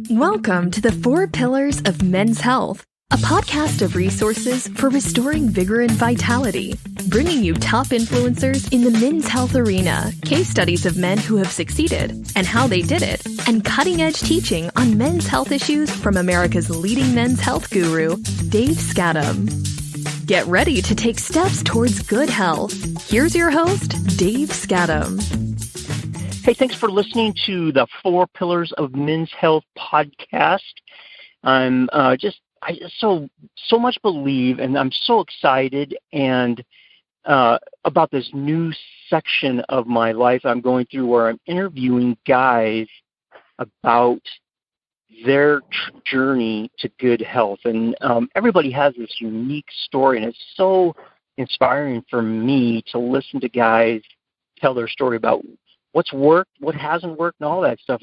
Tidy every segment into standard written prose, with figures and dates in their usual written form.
Welcome to the 4 Pillars of Men's Health, a podcast of resources for restoring vigor and vitality, bringing you top influencers in the men's health arena, case studies of men who have succeeded and how they did it, and cutting-edge teaching on men's health issues from America's leading men's health guru, Dave Skattum. Get ready to take steps towards good health. Here's your host, Dave Skattum. Hey, thanks for listening to the 4 Pillars of Men's Health podcast. I just so much believe, and I'm so excited and about this new section of my life I'm going through where I'm interviewing guys about their journey to good health. And everybody has this unique story, and it's so inspiring for me to listen to guys tell their story about what's worked, what hasn't worked, and all that stuff,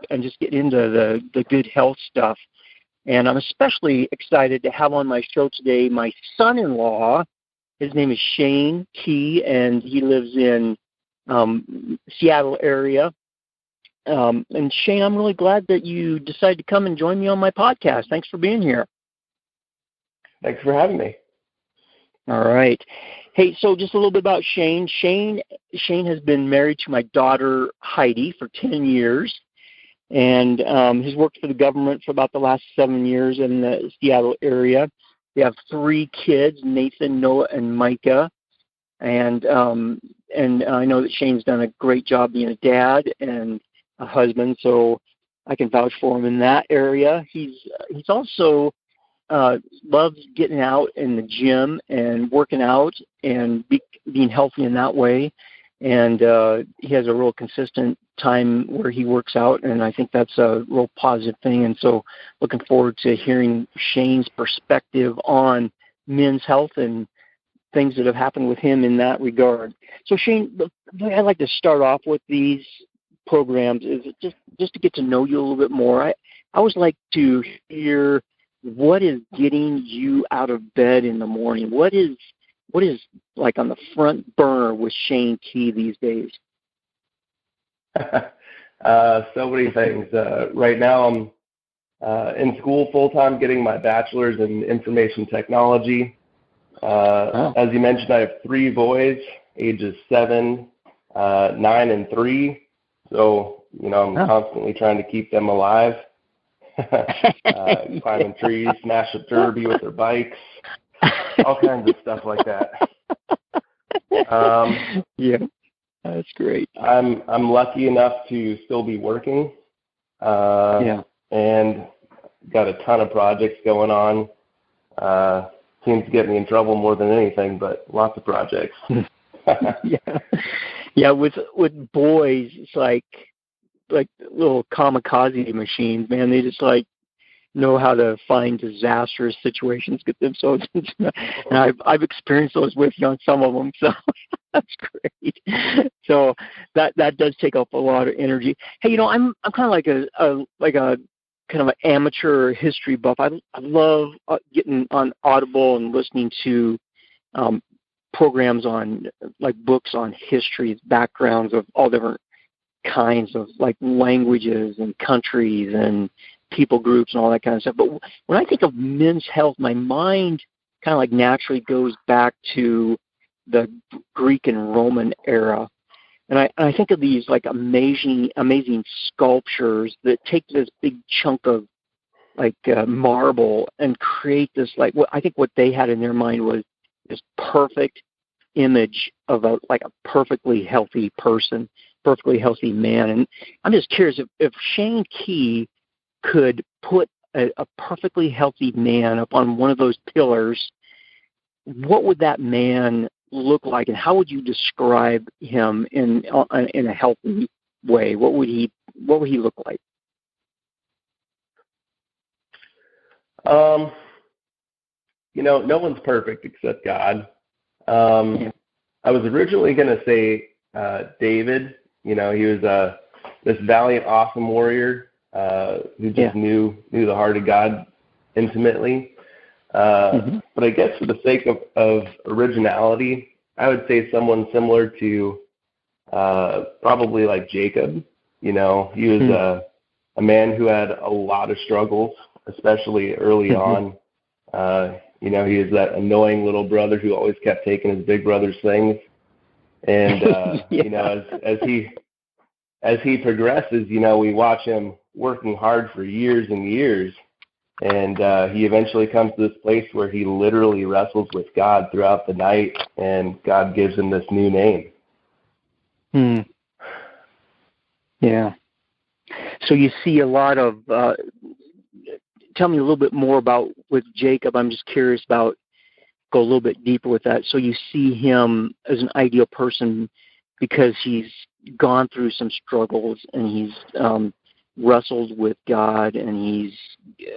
and just get into the good health stuff. And I'm especially excited to have on my show today my son-in-law. His name is Shane Key, and he lives in Seattle area. And Shane, I'm really glad that you decided to come and join me on my podcast. Thanks for being here. Thanks for having me. All right. Hey, so just a little bit about Shane. Shane has been married to my daughter, Heidi, for 10 years, and has worked for the government for about the last 7 years in the Seattle area. We have 3 kids, Nathan, Noah, and Micah, and I know that Shane's done a great job being a dad and a husband, so I can vouch for him in that area. He's also loves getting out in the gym and working out and being healthy in that way. And he has a real consistent time where he works out, and I think that's a real positive thing. And so looking forward to hearing Shane's perspective on men's health and things that have happened with him in that regard. So Shane, the way I like to start off with these programs is just to get to know you a little bit more. I always like to hear what is getting you out of bed in the morning. What is like on the front burner with Shane Key these days? So many things. Right now I'm in school full-time getting my bachelor's in information technology. As you mentioned, I have 3 boys, ages 7, 9, and 3. So, I'm constantly trying to keep them alive. Climbing trees, smash a derby with their bikes, all kinds of stuff like that. Yeah, that's great. I'm lucky enough to still be working, and got a ton of projects going on. Seems to get me in trouble more than anything, but lots of projects. Yeah. With boys, it's like little kamikaze machines, man. They just know how to find disastrous situations, get themselves into. And I've experienced those with you on some of them, so that's great. So that does take up a lot of energy. Hey, I'm kind of like a kind of an amateur history buff. I love getting on Audible and listening to programs on books on history, backgrounds of all different kinds of languages and countries and people groups and all that kind of stuff. But when I think of men's health, my mind kind of naturally goes back to the Greek and Roman era. And I think of these amazing sculptures that take this big chunk of marble and create this what they had in their mind was this perfect image of a perfectly healthy person, perfectly healthy man. And I'm just curious if Shane Key could put a perfectly healthy man up on one of those pillars, what would that man look like, and how would you describe him in a healthy way? What would he look like? No one's perfect except God. I was originally going to say David. He was this valiant, awesome warrior who just knew the heart of God intimately. But I guess for the sake of originality, I would say someone similar to probably like Jacob. He was a man who had a lot of struggles, especially early on. You know, he is that annoying little brother who always kept taking his big brother's things. And, you know, as he progresses, you know, we watch him working hard for years and years. And he eventually comes to this place where he literally wrestles with God throughout the night, and God gives him this new name. Yeah. So you see a lot of, tell me a little bit more about with Jacob. I'm just curious about, go a little bit deeper with that. So you see him as an ideal person because he's gone through some struggles and he's wrestled with God and he's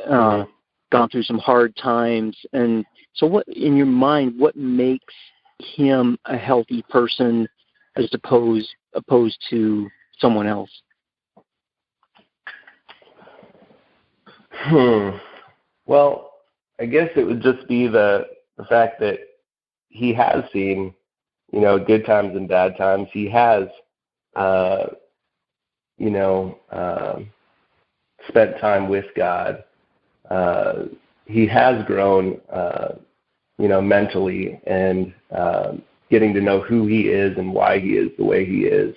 gone through some hard times. And so what, in your mind, what makes him a healthy person as opposed to someone else? Well, I guess it would just be the fact that he has seen, you know, good times and bad times. He has, you know, spent time with God. He has grown, you know, mentally and getting to know who he is and why he is the way he is.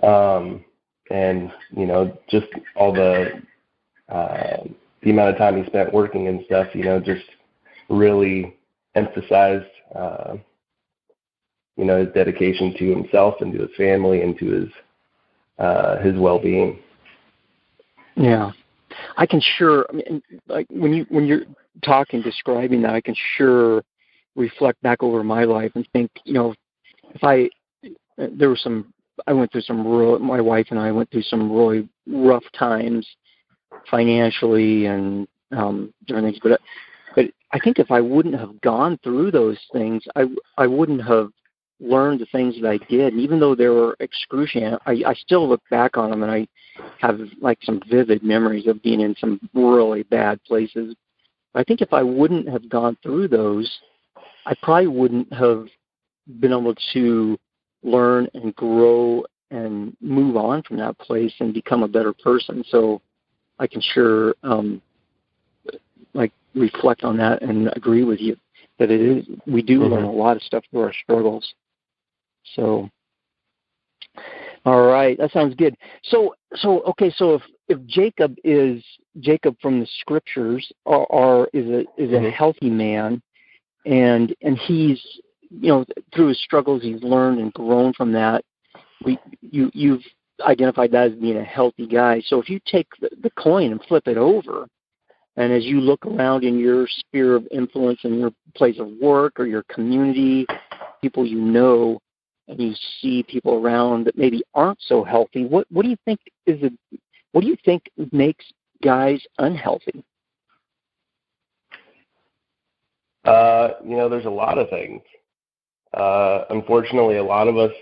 And, you know, just all the amount of time he spent working and stuff, you know, just really emphasized, you know, his dedication to himself and to his family and to his well-being. Yeah, I can sure. I mean, like when you're talking, describing that, I can sure reflect back over my life and think, you know, if I went through some my wife and I went through some really rough times financially and different things, but I think if I wouldn't have gone through those things, I wouldn't have learned the things that I did. And even though they were excruciating, I still look back on them and I have like some vivid memories of being in some really bad places. I think if I wouldn't have gone through those, I probably wouldn't have been able to learn and grow and move on from that place and become a better person. So I can sure like reflect on that and agree with you that it is, we do learn a lot of stuff through our struggles. So, all right, that sounds good. So okay, so if Jacob from the scriptures is a healthy man, and he's, you know, through his struggles he's learned and grown from that. You've identified that as being a healthy guy. So if you take the coin and flip it over, and as you look around in your sphere of influence in your place of work or your community, people you know, and you see people around that maybe aren't so healthy, what do you think what do you think makes guys unhealthy? You know, there's a lot of things. Unfortunately, a lot of us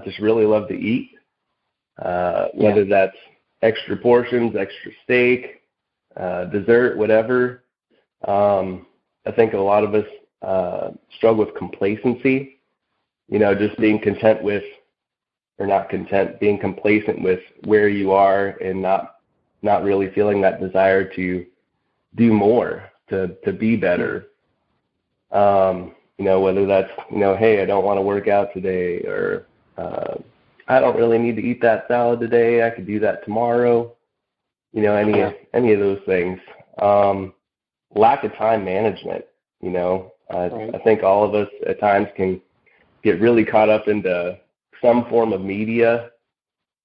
just really love to eat, whether that's extra portions, extra steak, dessert, whatever. I think a lot of us struggle with complacency, you know, just being content with, or not content, being complacent with where you are and not really feeling that desire to do more, to be better. You know, whether that's, you know, hey, I don't want to work out today, or I don't really need to eat that salad today, I could do that tomorrow. You know, any of those things. Lack of time management, you know. I think all of us at times can get really caught up into some form of media,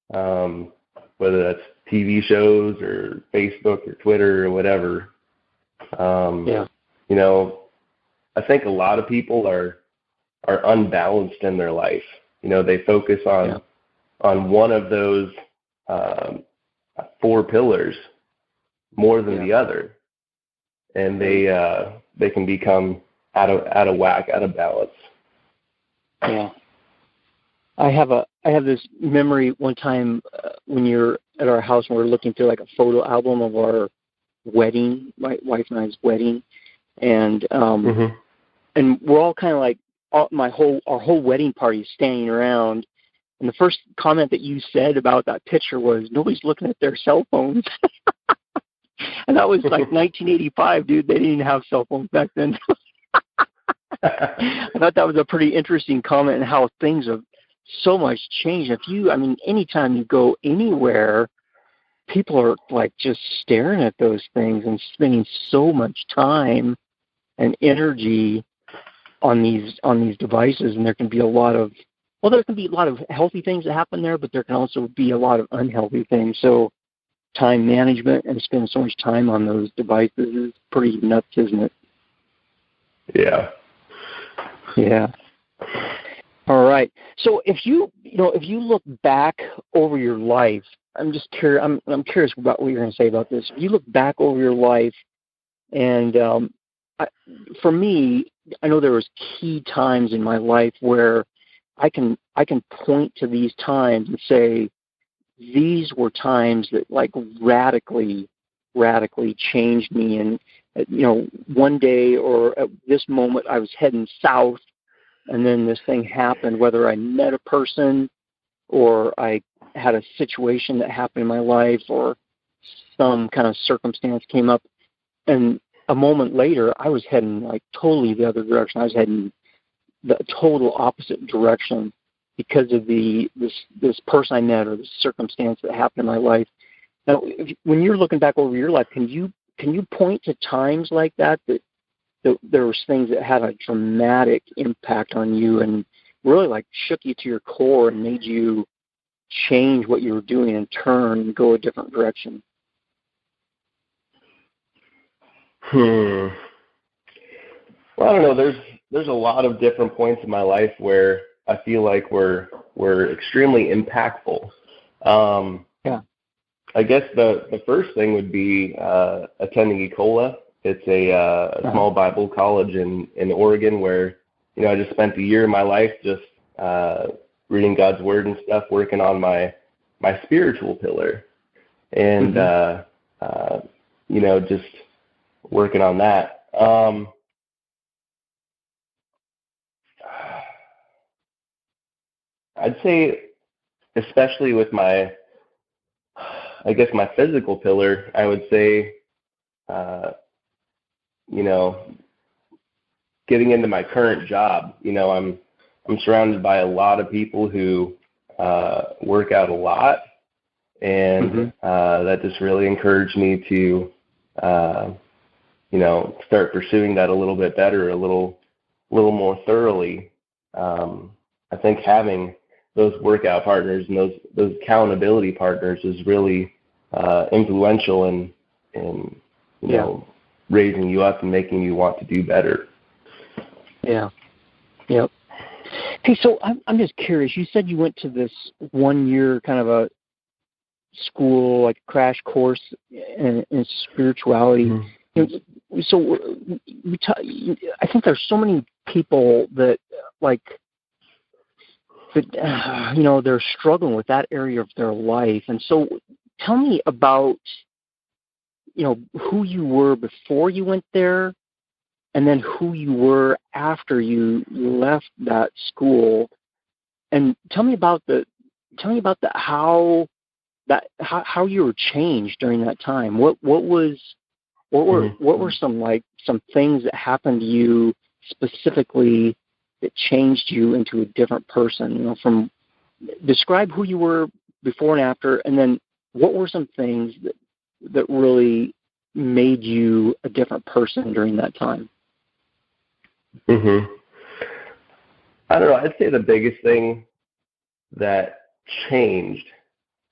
whether that's TV shows or Facebook or Twitter or whatever. You know, I think a lot of people are unbalanced in their life. You know, they focus on one of those 4 pillars more than the other, and they can become out of whack, out of balance. Yeah, I have this memory one time when you're at our house and we're looking through like a photo album of our wedding, my wife and I's wedding, and and we're all kind of like our whole wedding party is standing around, And the first comment that you said about that picture was, nobody's looking at their cell phones. And that was like 1985, dude. They didn't have cell phones back then. I thought that was a pretty interesting comment, and how things have so much changed. Anytime you go anywhere, people are like just staring at those things and spending so much time and energy on these devices, and there can be a lot of healthy things that happen there, but there can also be a lot of unhealthy things. So time management and spending so much time on those devices is pretty nuts, isn't it? Yeah. Yeah. All right. So if you look back over your life, I'm just curious. I'm curious about what you're going to say about this. If you look back over your life, and for me, I know there was key times in my life where I can point to these times and say, these were times that like radically changed me. And one day or at this moment, I was heading south, and then this thing happened. Whether I met a person, or I had a situation that happened in my life, or some kind of circumstance came up, and a moment later, I was heading like totally the other direction. I was heading the total opposite direction because of this person I met, or the circumstance that happened in my life. Now, when you're looking back over your life, can you point to times like that there was things that had a dramatic impact on you and really like shook you to your core and made you change what you were doing and turn and go a different direction? Well, I don't know. There's a lot of different points in my life where I feel like were extremely impactful. Yeah. I guess the first thing would be attending ECOLA. It's a small Bible college in Oregon where, I just spent a year of my life just reading God's Word and stuff, working on my spiritual pillar, and just working on that. I'd say, especially with my physical pillar, I would say, getting into my current job. I'm surrounded by a lot of people who work out a lot, and that just really encouraged me to, start pursuing that a little bit better, a little more thoroughly. I think having those workout partners and those accountability partners is really influential in raising you up and making you want to do better. Yeah. Yep. Hey, so I'm just curious. You said you went to this 1 year kind of a school, like a crash course in spirituality. Mm-hmm. So I think there's so many people that they're struggling with that area of their life. And so tell me about, who you were before you went there, and then who you were after you left that school. And tell me about how you were changed during that time. What were some things that happened to you specifically that changed you into a different person? Describe who you were before and after, and then what were some things that really made you a different person during that time? I don't know. I'd say the biggest thing that changed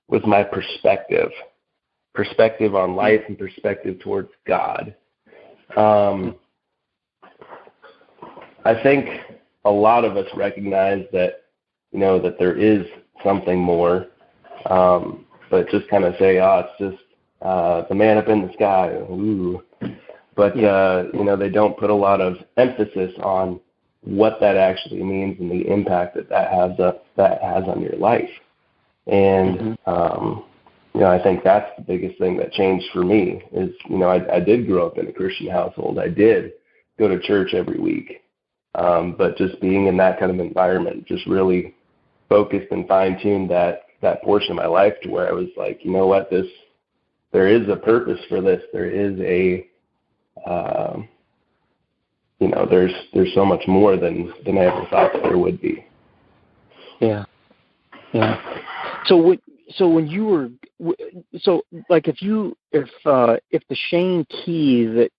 was my perspective on life and perspective towards God. I think a lot of us recognize that, that there is something more, but just kind of say, it's just the man up in the sky. Ooh. But, they don't put a lot of emphasis on what that actually means and the impact that has on your life. And, I think that's the biggest thing that changed for me is, I did grow up in a Christian household. I did go to church every week. But just being in that kind of environment just really focused and fine-tuned that portion of my life to where I was like, you know what, there is a purpose for this. There is a, there's so much more than I ever thought that there would be. Yeah. Yeah. So when you were, like if the Shane Key that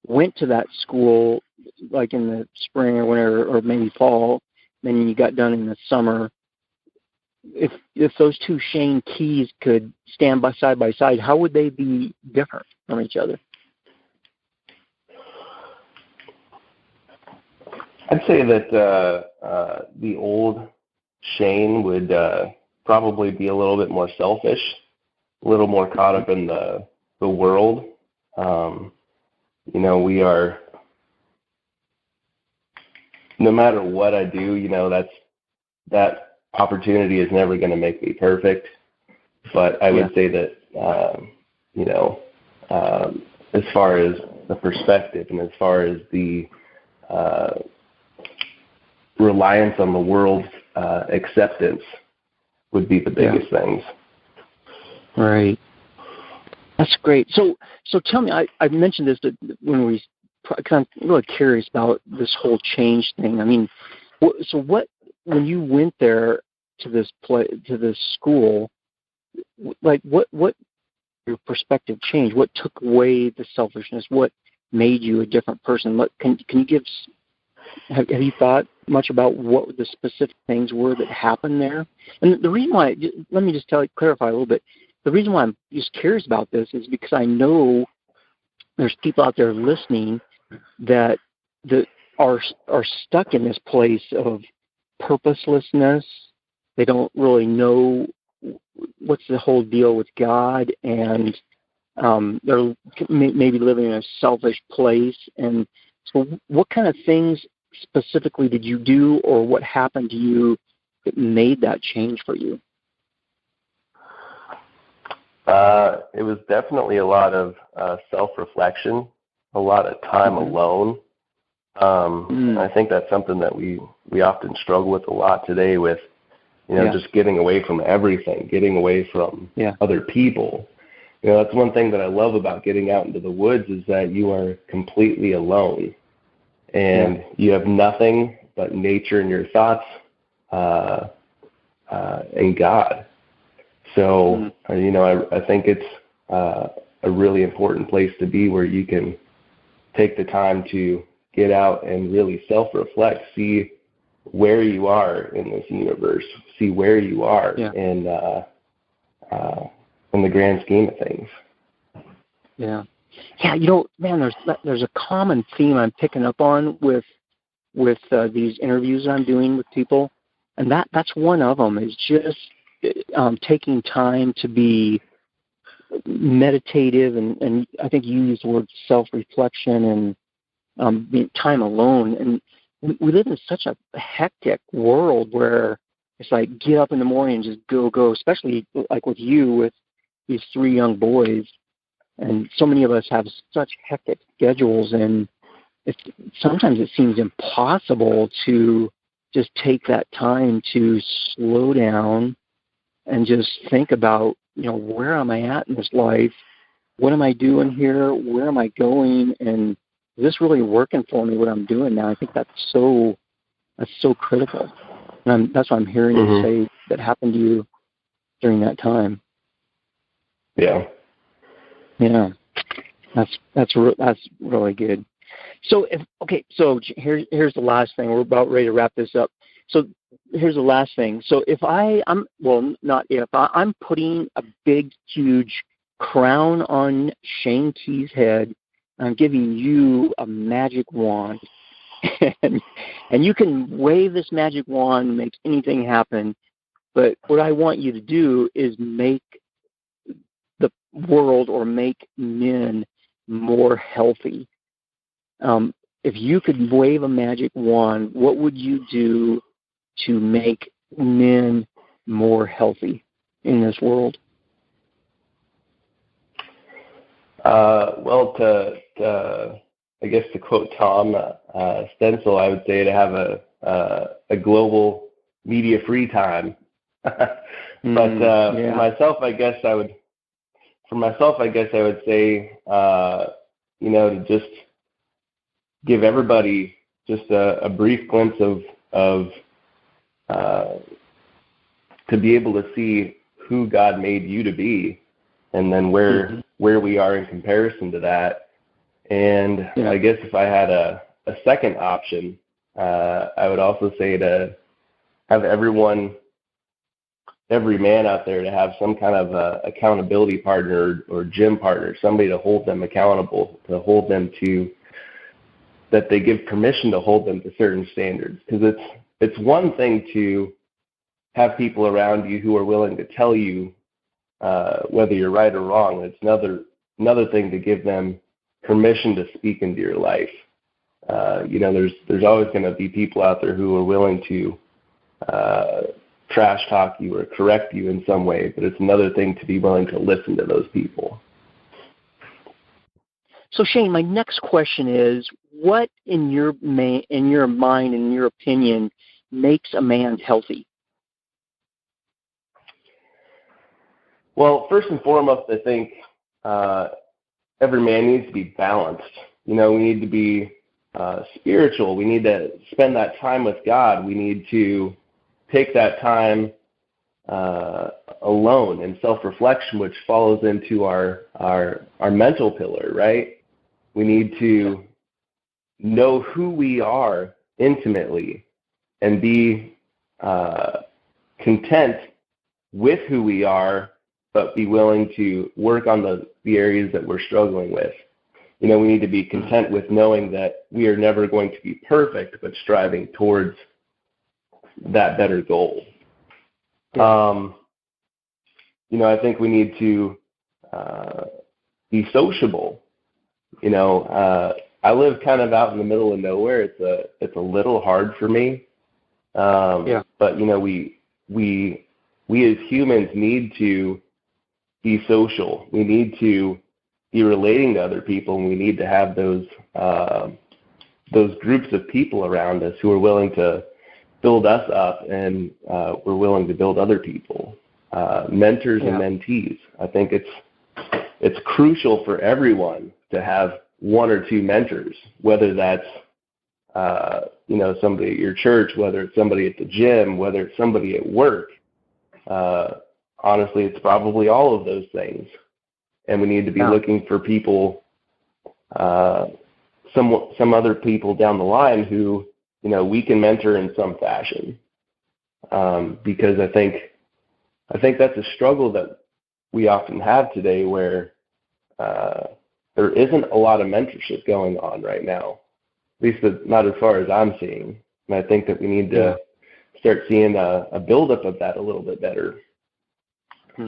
went to that school, like in the spring or whenever, or maybe fall, then you got done in the summer, if those two Shane Keys could stand side by side, how would they be different from each other? I'd say that the old Shane would probably be a little bit more selfish, a little more caught up in the world. We are, no matter what I do, that opportunity is never going to make me perfect. But I would say that, as far as the perspective and as far as the reliance on the world's acceptance would be the biggest things. Right. That's great. So tell me, I mentioned this when we kind of really curious about this whole change thing. I mean, when you went there to this school, like what your perspective changed? What took away the selfishness? What made you a different person? Can you give? Have you thought much about what the specific things were that happened there? And the reason why, let me just clarify a little bit. The reason why I'm just curious about this is because I know there's people out there listening that are stuck in this place of purposelessness. They don't really know what's the whole deal with God, and they're maybe living in a selfish place. And so what kind of things specifically did you do, or what happened to you that made that change for you? It was definitely a lot of self-reflection, a lot of time alone. I think that's something that we often struggle with a lot today with, just getting away from everything, getting away from other people. That's one thing that I love about getting out into the woods is that you are completely alone. And you have nothing but nature and your thoughts and God. So, I think it's a really important place to be where you can take the time to get out and really self-reflect, see where you are in this universe, see where you are in the grand scheme of things. Yeah. Yeah, man, there's a common theme I'm picking up on with these interviews I'm doing with people, and that's one of them is just taking time to be meditative, and I think you used the word self-reflection and being time alone. And we live in such a hectic world where it's like get up in the morning and just go, especially like with you with these 3 young boys. And so many of us have such hectic schedules, and sometimes it seems impossible to just take that time to slow down and just think about, where am I at in this life? What am I doing here? Where am I going? And is this really working for me, what I'm doing now? I think that's so critical. And that's what I'm hearing you say that happened to you during that time. Yeah. Yeah, that's really good. So so here's the last thing. We're about ready to wrap this up. So here's the last thing. So if I'm putting a big, huge crown on Shane Key's head, I'm giving you a magic wand, and you can wave this magic wand, make anything happen. But what I want you to do is make the world or make men more healthy. If you could wave a magic wand, what would you do to make men more healthy in this world? Well, I guess to quote Tom Stencil, I would say to have a global media free time For myself, I guess I would say, to just give everybody just a brief glimpse of to be able to see who God made you to be, and then where we are in comparison to that. And I guess if I had a second option, I would also say to have every man out there to have some kind of accountability partner or gym partner, somebody to hold them accountable, to hold them to, that they give permission to hold them to certain standards. Because it's one thing to have people around you who are willing to tell you whether you're right or wrong. It's another thing to give them permission to speak into your life. There's always going to be people out there who are willing to trash talk you or correct you in some way, but it's another thing to be willing to listen to those people. So Shane, my next question is, what in your mind, in your opinion, makes a man healthy? Well, first and foremost, I think every man needs to be balanced. We need to be spiritual. We need to spend that time with God. We need to take that time alone in self-reflection, which follows into our mental pillar, right? We need to know who we are intimately and be content with who we are, but be willing to work on the areas that we're struggling with. We need to be content with knowing that we are never going to be perfect, but striving towards that better goal. I think we need to be sociable. I live kind of out in the middle of nowhere. It's a little hard for me. But we as humans need to be social. We need to be relating to other people, and we need to have those groups of people around us who are willing to build us up, and we're willing to build other people. Mentors and mentees. I think it's crucial for everyone to have one or two mentors, whether that's somebody at your church, whether it's somebody at the gym, whether it's somebody at work. Honestly, it's probably all of those things. And we need to be looking for people, some other people down the line who, we can mentor in some fashion. Because I think that's a struggle that we often have today, where there isn't a lot of mentorship going on right now, at least not as far as I'm seeing. And I think that we need to start seeing a buildup of that a little bit better. We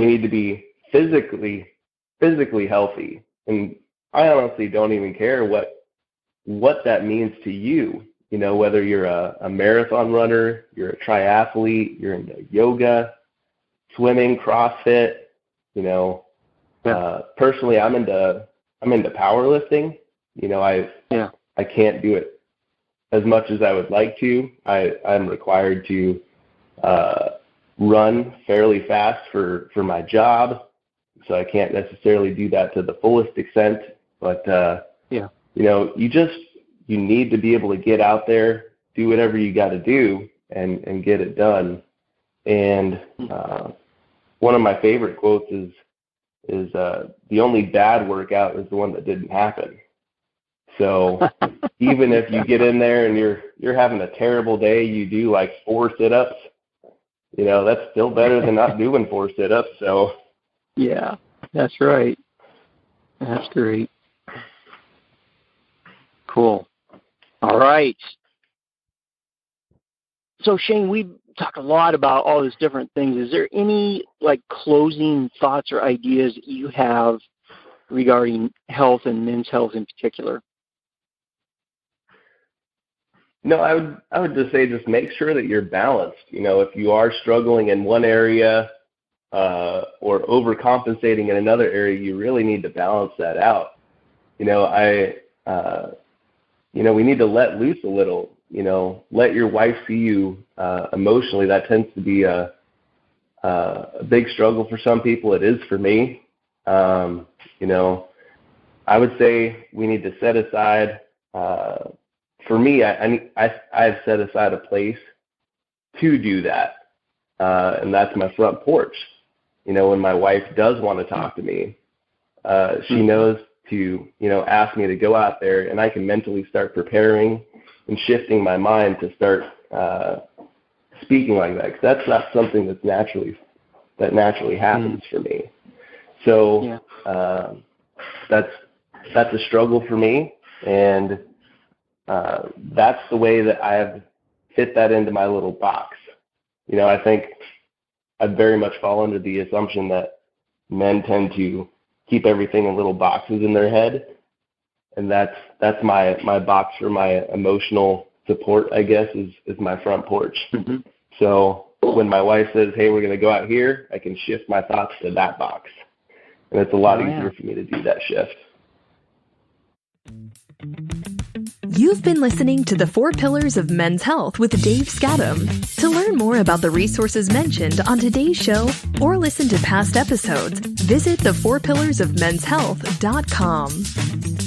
need to be physically healthy, and I honestly don't even care what that means to you. Whether you're a marathon runner, you're a triathlete, you're into yoga, swimming, CrossFit. Personally, I'm into powerlifting. I can't do it as much as I would like to. I'm required to run fairly fast for my job, so I can't necessarily do that to the fullest extent. But you need to be able to get out there, do whatever you got to do, and get it done. And one of my favorite quotes is the only bad workout is the one that didn't happen. So even if you get in there and you're having a terrible day, you do like 4 sit-ups, that's still better than not doing 4 sit-ups. So yeah, that's right. That's great. Cool. All right. So Shane, we talked a lot about all these different things. Is there any closing thoughts or ideas that you have regarding health and men's health in particular? No, I would just say just make sure that you're balanced. If you are struggling in one area or overcompensating in another area, you really need to balance that out. We need to let loose a little. let your wife see you emotionally. That tends to be a big struggle for some people. It is for me. I would say we need to set aside, for me, I've set aside a place to do that. And that's my front porch. When my wife does want to talk to me, she knows to, ask me to go out there, and I can mentally start preparing and shifting my mind to start speaking like that. 'Cause that's not something that naturally happens for me. So that's a struggle for me, and that's the way that I have fit that into my little box. I think I very much fall under the assumption that men tend to keep everything in little boxes in their head, and that's my box for my emotional support, I guess, is my front porch. Mm-hmm. So when my wife says, "Hey, we're going to go out here," I can shift my thoughts to that box, and it's a lot easier for me to do that shift. You've been listening to The 4 Pillars of Men's Health with Dave Skattum. To learn more about the resources mentioned on today's show or listen to past episodes, visit the4pillarsofmenshealth.com.